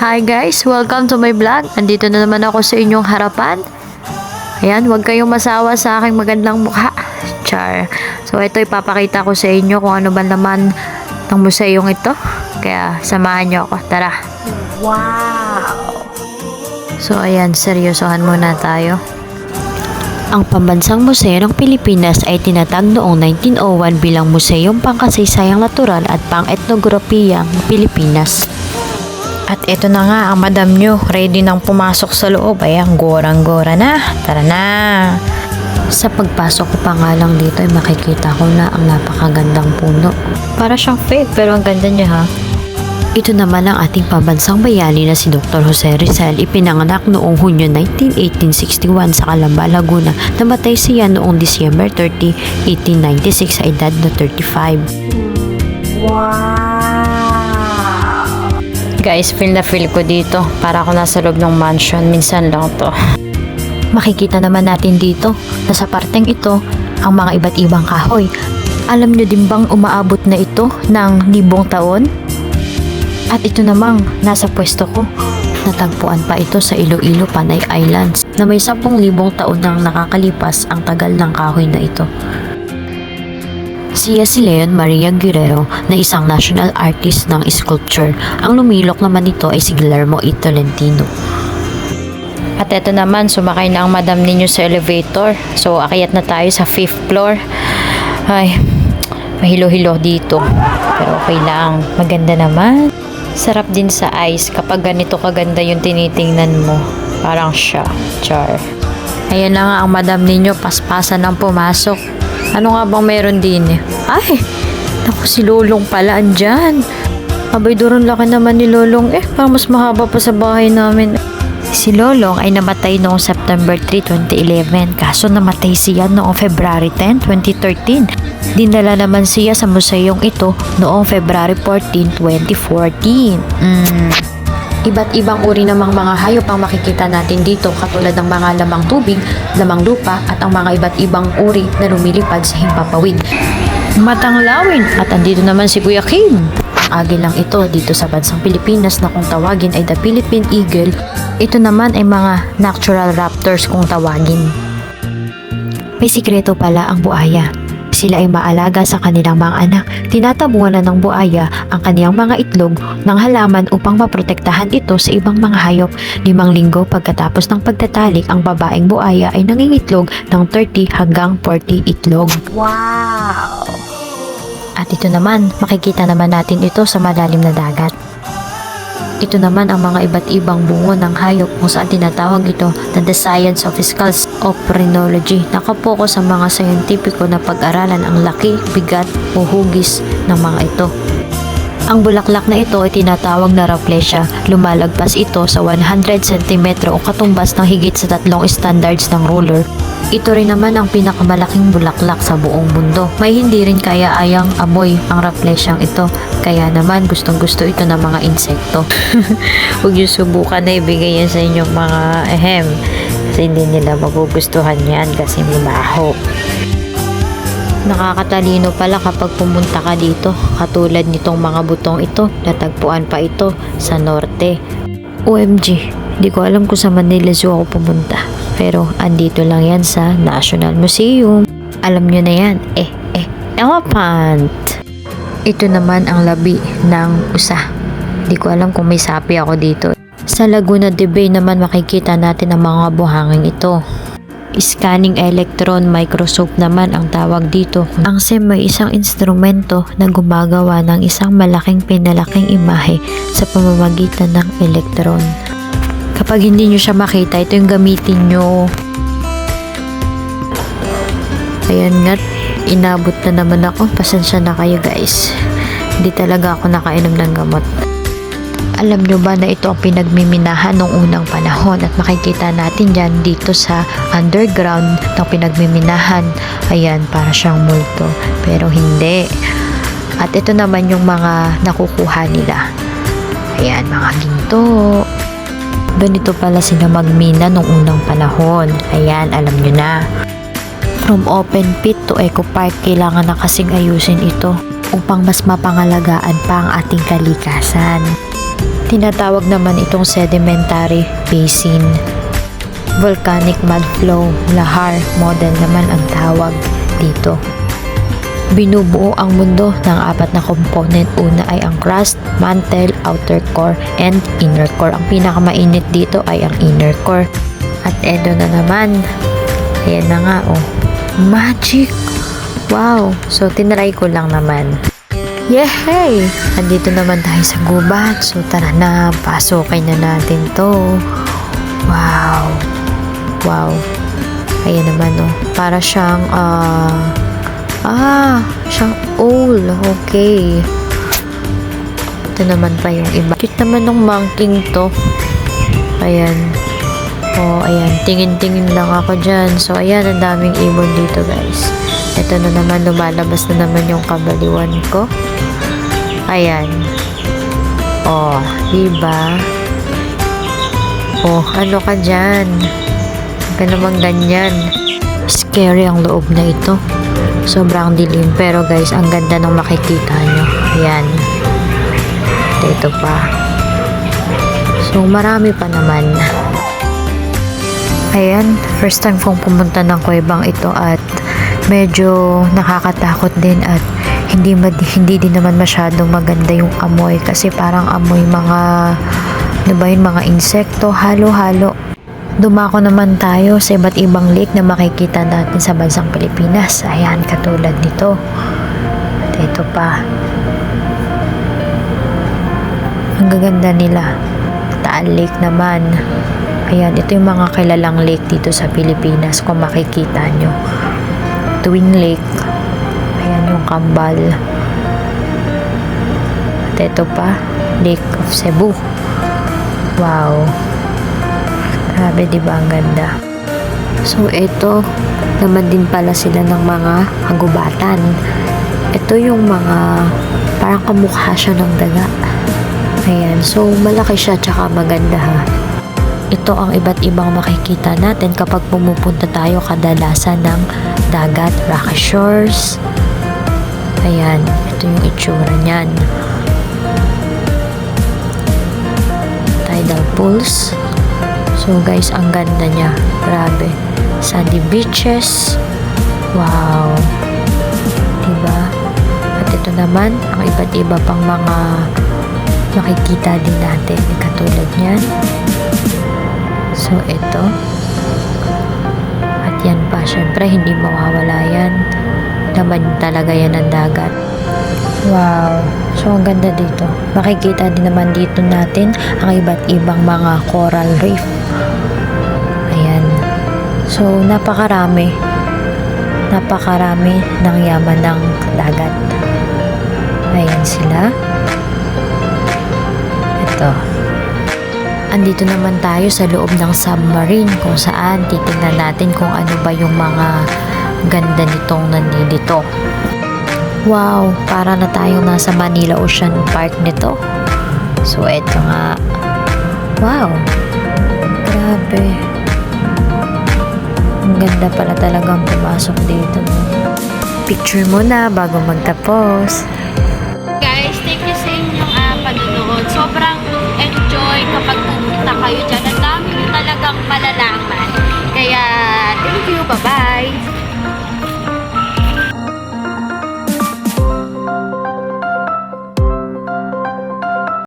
Hi guys! Welcome to my vlog. Andito na naman ako sa inyong harapan. Ayan, huwag kayong masawa sa aking magandang mukha. Char. So ito ipapakita ko sa inyo kung ano ba naman ng museyong ito. Kaya samahan nyo ako. Tara! Wow! So ayan, seryosohan muna tayo. Ang Pambansang Museo ng Pilipinas ay tinatag noong 1901 bilang Museyong Pangkasaysayang Natural at Pang-Etnograpiyang Pilipinas. At ito na nga ang madam nyo, ready nang pumasok sa loob. Ayan, gorang-gora na. Tara na! Sa pagpasok ko pa nga lang dito ay makikita ko na ang napakagandang puno. Para siyang fake pero ang ganda niya ha. Ito naman ang ating pambansang bayani na si Dr. Jose Rizal, ipinanganak noong Hunyo 19, 1861 sa Calamba, Laguna. Namatay siya noong December 30, 1896 sa edad na 35. Wow! Guys, feel na feel ko dito. Para ako nasa loob ng mansion. Minsan lang to. Makikita naman natin dito na sa parteng ito ang mga iba't ibang kahoy. Alam nyo din bang umaabot na ito ng 1,000 taon? At ito namang nasa pwesto ko. Natagpuan pa ito sa Iloilo, Panay Islands na may 10,000 taon nang nakakalipas ang tagal ng kahoy na ito. Siya si Leon Maria Guerrero na isang national artist ng sculpture. Ang lumilok naman nito ay si Guillermo E. Tolentino. At eto naman, sumakay na ang madam ninyo sa elevator. So, akyat na tayo sa 5th floor. Ay, mahilo-hilo dito. Pero okay lang. Maganda naman. Sarap din sa eyes kapag ganito kaganda yung tinitingnan mo. Parang siya. Char. Ayan na nga ang madam ninyo. Paspasan ang pumasok. Ano nga bang meron din eh? Ay! Naku, si Lolong pala andyan. Abay, doon laki naman ni Lolong eh. Parang mas mahaba pa sa bahay namin. Si Lolong ay namatay noong September 3, 2011. Kaso namatay siya noong February 10, 2013. Dinala naman siya sa museyong ito noong February 14, 2014. Iba't ibang uri namang mga hayop ang makikita natin dito katulad ng mga lamang tubig, lamang lupa at ang mga iba't ibang uri na lumilipad sa himpapawid. Matanglawin at andito naman si Kuya Kim. Ang agilang ito dito sa bansang Pilipinas na kung tawagin ay the Philippine Eagle. Ito naman ay mga natural raptors kung tawagin. May sikreto pala ang buaya. Sila ay maalaga sa kanilang mga anak. Tinatabuhan na ng buaya ang kaniyang mga itlog ng halaman upang maprotektahan ito sa ibang mga hayop. 5 linggo pagkatapos ng pagtatalik, ang babaeng buaya ay nangingitlog ng 30 hanggang 40 itlog. Wow! At ito naman, makikita naman natin ito sa malalim na dagat. Ito naman ang mga iba't ibang bungo ng hayop kung saan tinatawag ito na the science of skulls of phrenology. Nakapokus sa mga scientifico na pag-aralan ang laki, bigat o hugis ng mga ito. Ang bulaklak na ito ay tinatawag na rafflesia. Lumalagpas ito sa 100 cm o katumbas ng higit sa 3 standards ng ruler. Ito rin naman ang pinakamalaking bulaklak sa buong mundo. May hindi rin kaya-ayang amoy ang rafflesiang ito. Kaya naman gustong-gusto ito ng mga insekto. Huwag yung subukan na ibigay yan sa inyong mga kasi hindi nila magugustuhan yan kasi mabaho. Nakakatalino pala kapag pumunta ka dito. Katulad nitong mga butong ito, natagpuan pa ito sa norte. OMG, di ko alam kung sa Manila Zoo ako pumunta. Pero andito lang yan sa National Museum. Alam nyo na yan. Elephant. Ito naman ang labi ng usa. Di ko alam kung may sapi ako dito. Sa Laguna de Bay naman makikita natin ang mga buhangin ito. Scanning electron microscope naman ang tawag dito. Ang SEM may isang instrumento na gumagawa ng isang malaking pinalaking imahe sa pamamagitan ng electron. Kapag hindi nyo siya makita, ito yung gamitin nyo. Ayan nga, inabot na naman ako. Pasensya na kayo guys. Hindi talaga ako nakainom ng gamot. Alam nyo ba na ito ang pinagmiminahan noong unang panahon at makikita natin yan dito sa underground ng pinagmiminahan. Ayan, para siyang multo. Pero hindi. At ito naman yung mga nakukuha nila. Ayan, mga ginto. Ganito pala sila magmina noong unang panahon. Ayan, alam nyo na. From open pit to eco park, kailangan na kasing ayusin ito upang mas mapangalagaan pa ang ating kalikasan. Tinatawag naman itong sedimentary basin. Volcanic mud flow, lahar model naman ang tawag dito. Binubuo ang mundo ng apat na component. Una ay ang crust, mantle, outer core, and inner core. Ang pinakamainit dito ay ang inner core. At eto na naman. Ayan na nga, oh. Magic! Wow! So, tinry ko lang naman. Yehey! Andito naman tayo sa gubat. So, tara na. Pasukin na natin to. Wow! Wow! Ayan naman, oh. Para siyang, siyang owl. Okay. Ito naman pa yung iba. Cute naman ng monkey to. Ayan. Oh, ayan. Tingin-tingin lang ako dyan. So, ayan. Ang daming ibon dito, guys. Ito na naman. Lumalabas na naman yung kabaliwan ko. Ayan. Oh, diba? Oh, ano ka dyan? Huwag ka naman ganyan. Scary ang loob na ito. Sobrang dilim. Pero guys, ang ganda ng makikita nyo. Ayan. Ito pa. So, marami pa naman. Ayan. First time kong pumunta ng kuwebang ito at medyo nakakatakot din at hindi din naman masyadong maganda yung amoy kasi parang amoy mga ano ba yun, mga insekto, halo-halo. Dumako naman tayo sa iba't ibang lake na makikita natin sa bansang Pilipinas. Ayan, katulad nito. At ito pa. Ang gaganda nila. Taal Lake naman. Ayan, ito yung mga kilalang lake dito sa Pilipinas kung makikita nyo. Twin Lake. Ayan yung Kambal. At ito pa, Lake of Cebu. Wow. Grabe, diba ang ganda? So, ito naman din pala sila ng mga kagubatan. Ito yung mga parang kamukha siya ng daga. Ayan. So, malaki siya tsaka maganda ha. Ito ang iba't ibang makikita natin kapag pumupunta tayo kadalasan ng dagat, rocky shores. Ayan. Ito yung itsura niyan. Tidal pools. So guys, ang ganda niya. Grabe. Sandy beaches. Wow. Diba? At ito naman, ang iba't iba pang mga makikita din natin. Katulad niyan. So ito. At yan pa. Syempre, hindi mawawala yan. Naman talaga yan ang dagat. Wow. So, ang ganda dito. Makikita din naman dito natin ang iba't ibang mga coral reef. Ayan. So, napakarami. Napakarami ng yaman ng dagat. Ayan sila. Ito. Andito naman tayo sa loob ng submarine kung saan titingnan natin kung ano ba yung mga ganda nitong nandito. Wow, para na tayong nasa Manila Ocean Park nito. So, eto nga. Wow. Grabe. Ang ganda pala talagang pumasok dito. Picture mo na bago magtapos.